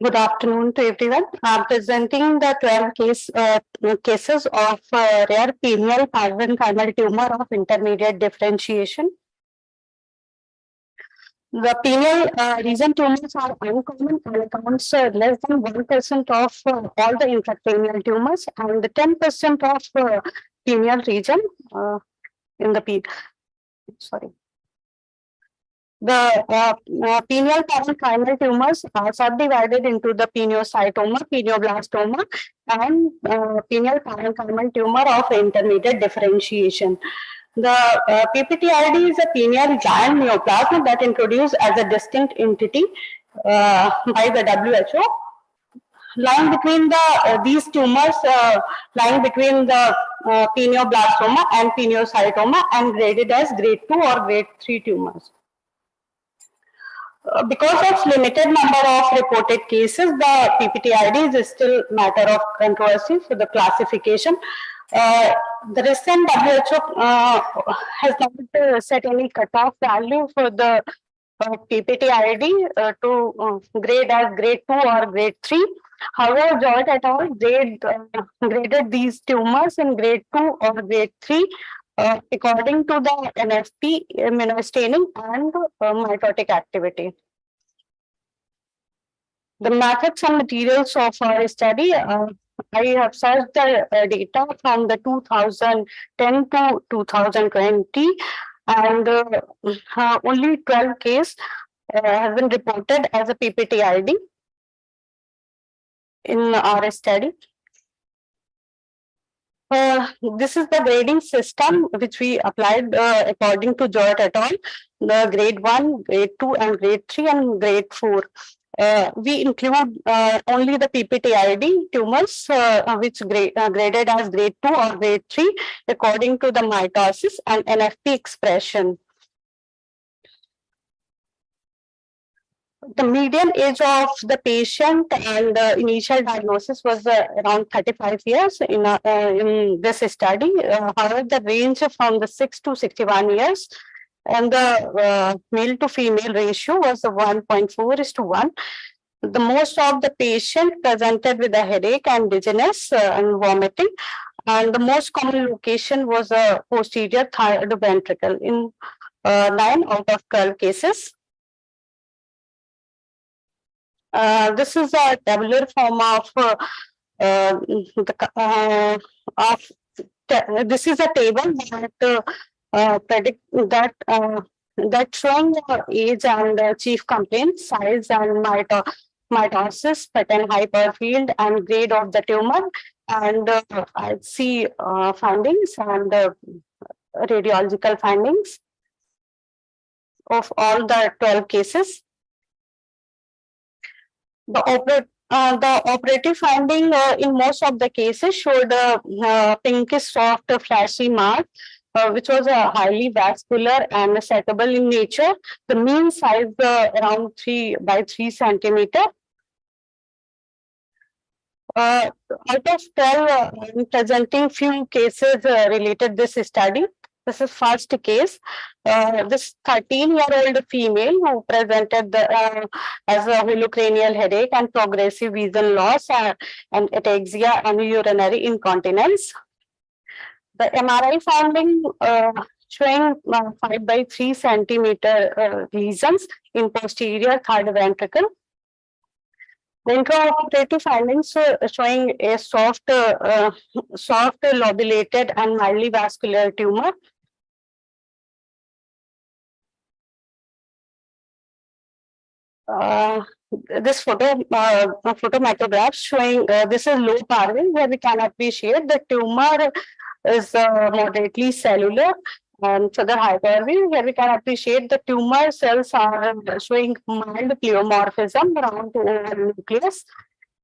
Good afternoon to everyone. I'm presenting the 12 cases of rare pineal parenchymal tumor of intermediate differentiation. The pineal region tumors are uncommon and accounts less than 1% of all the intracranial tumors and 10% of pineal region in the sorry. The pineal parenchymal tumors are subdivided into the pineocytoma, pineoblastoma, and pineal parenchymal tumor of intermediate differentiation. The PPTID is a pineal giant neoplasm that introduced as a distinct entity by the WHO. Lying between these tumors, lying between the pineoblastoma and pineocytoma, and graded as grade 2 or grade 3 tumors. Because of limited number of reported cases, the PPTID is still matter of controversy for the classification. The recent WHO has not set any cutoff value for the PPTID to grade as grade 2 or grade 3. However, George et al. Graded these tumors in grade 2 or grade 3 according to the NFP, immunostaining, and mitotic activity. The methods and materials of our study, I have searched the data from the 2010 to 2020, and only 12 cases have been reported as a PPTID in our study. This is the grading system which we applied according to George et al. The grade 1, grade 2, and grade 3, and grade 4. We include only the PPTID tumors which graded as grade 2 or grade 3 according to the mitosis and NFP expression. The median age of the patient and the initial diagnosis was around 35 years in this study. However, the range from the 6 to 61 years, and the male to female ratio was 1.4:1. The most of the patient presented with a headache and dizziness and vomiting, and the most common location was a posterior third ventricle in 9 out of 12 cases. This is a tabular form of this is a table that predict that showing age and chief complaints, size and mitosis, pattern hyperfield, and grade of the tumor, and I see findings and radiological findings of all the 12 cases. The operative finding in most of the cases showed a pinkish soft flashy mark, which was highly vascular and settable in nature. The mean size around 3 by 3 centimeter. Out of 12, I'm presenting few cases related this study. This is first case. This 13-year-old female who presented as a holocranial headache and progressive vision loss and ataxia and urinary incontinence. The MRI finding showing 5 by 3 centimeter lesions in posterior third ventricle. The intraoperative findings showing a soft lobulated and mildly vascular tumor. This photomicrograph showing this is low Parvin, where we can appreciate the tumor is moderately cellular, and further high Parvin, where we can appreciate the tumor cells are showing mild pleomorphism around the oval nucleus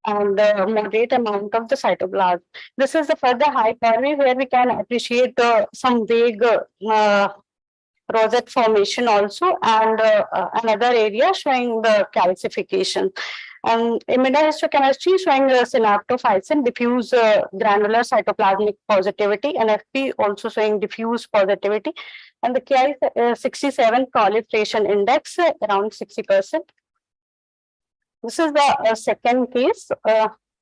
and moderate amount of the cytoplasm. This is the further high Parvin, where we can appreciate some vague rosette formation also, and another area showing the calcification. And immunohistochemistry showing synaptophysin, diffuse granular cytoplasmic positivity, and FP also showing diffuse positivity, and the Ki 67 proliferation index around 60%. This is the second case.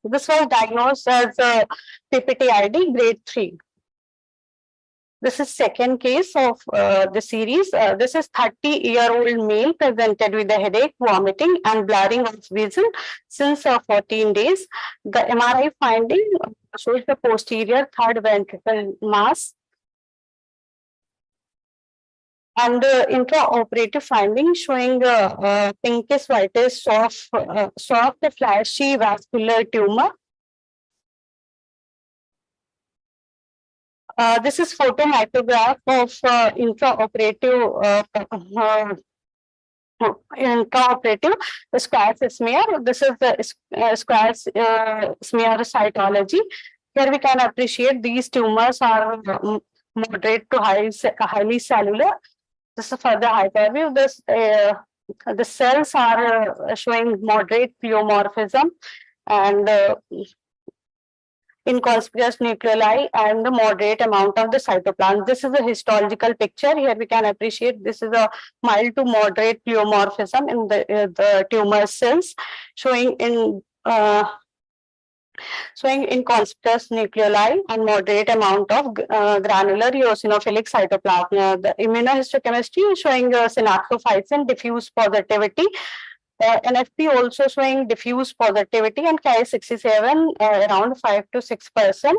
This was diagnosed as PPTID grade 3. This is second case of the series. This is 30-year-old male presented with a headache, vomiting, and blurring of vision since 14 days. The MRI finding shows the posterior third ventricle mass, and the intraoperative finding showing pinkish whitish soft flashy vascular tumor. This is photomicrograph of intraoperative square smear. This is the square smear cytology. Here we can appreciate these tumors are moderate to highly cellular. This is further hyperview. The cells are showing moderate pleomorphism and inconspicuous nucleoli and the moderate amount of the cytoplasm. This is a histological picture. Here we can appreciate this is a mild to moderate pleomorphism in the tumor cells, showing inconspicuous nucleoli and moderate amount of granular eosinophilic cytoplasm. The immunohistochemistry is showing synaptophysin diffuse positivity. NFP also showing diffuse positivity and Ki-67 around 5 to 6%.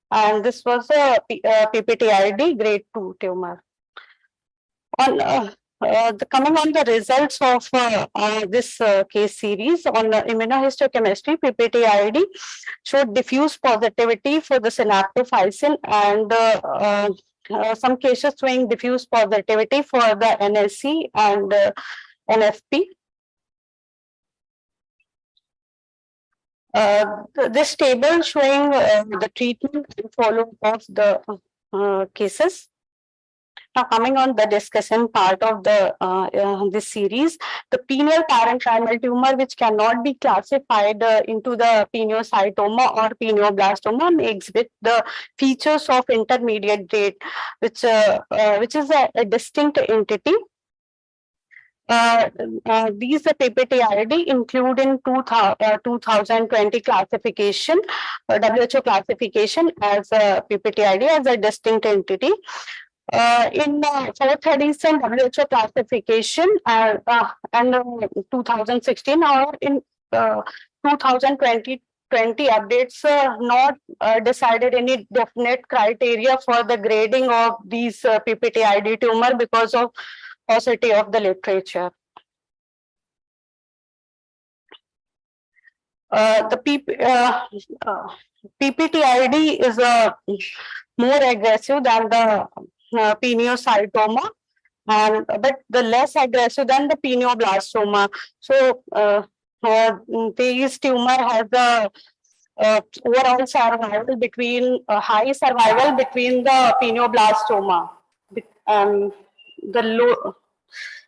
And this was a PPTID grade 2 tumor. Coming on the results of this case series on immunohistochemistry, PPTID showed diffuse positivity for the synaptophysin and some cases showing diffuse positivity for the NSC and NFP. This table showing the treatment and follow-up of the cases. Now, coming on the discussion part of this series, the pineal parenchymal tumor, which cannot be classified into the pineocytoma or pineoblastoma, may exhibit the features of intermediate grade, which is a distinct entity. These PPTID include in 2020 classification, WHO classification as PPTID as a distinct entity. In fourth edition WHO classification and 2016 or in 2020 updates not decided any definite criteria for the grading of these PPTID tumor because of paucity of the literature. PPTID is more aggressive than the pineocytoma, but the less aggressive than the pineoblastoma. So this tumor has the overall survival between high survival between the pineoblastoma and the low.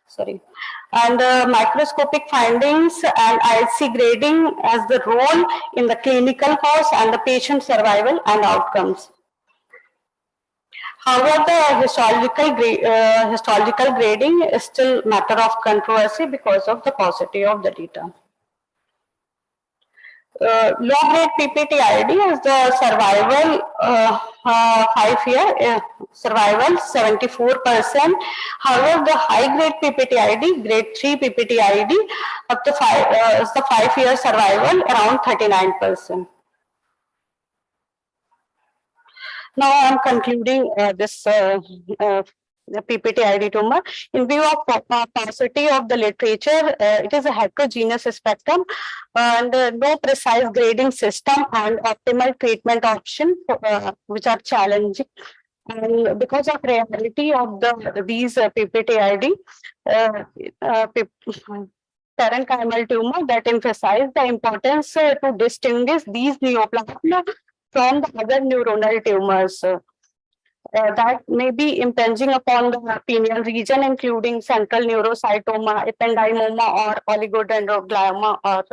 Sorry, and the microscopic findings and IHC grading as the role in the clinical cause and the patient survival and outcomes. However, the histological grading is still matter of controversy because of the paucity of the data. Low-grade PPTID is the survival 5-year survival 74%. However, the high-grade PPTID, grade 3 PPTID, up to is the 5-year survival around 39%. Now I am concluding this the PPTID tumor. In view of paucity of the literature, it is a heterogeneous spectrum and no precise grading system and optimal treatment option which are challenging. And because of rarity of these PPTID, parenchymal tumor that emphasize the importance to distinguish these neoplasms from the other neuronal tumors. That may be impinging upon the pineal region, including central neurocytoma, ependymoma, or oligodendroglioma. Or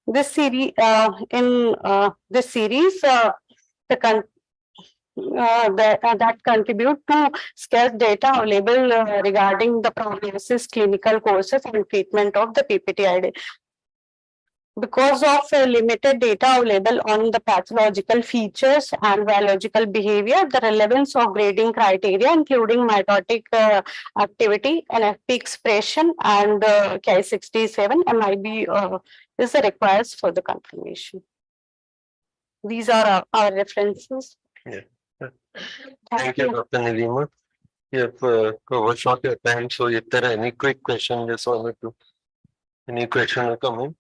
this series, in this series, that contribute to scarce data available regarding the prognosis, clinical courses, and treatment of the PPTID. Because of limited data available on the pathological features and biological behavior, the relevance of grading criteria, including mitotic activity, NFP expression, and Ki67 MIB is requires for the confirmation. These are our references. Yeah. Thank you, Dr. Neelima. You have covered short your time, so if there are any quick questions, just wanted to, any question will come in.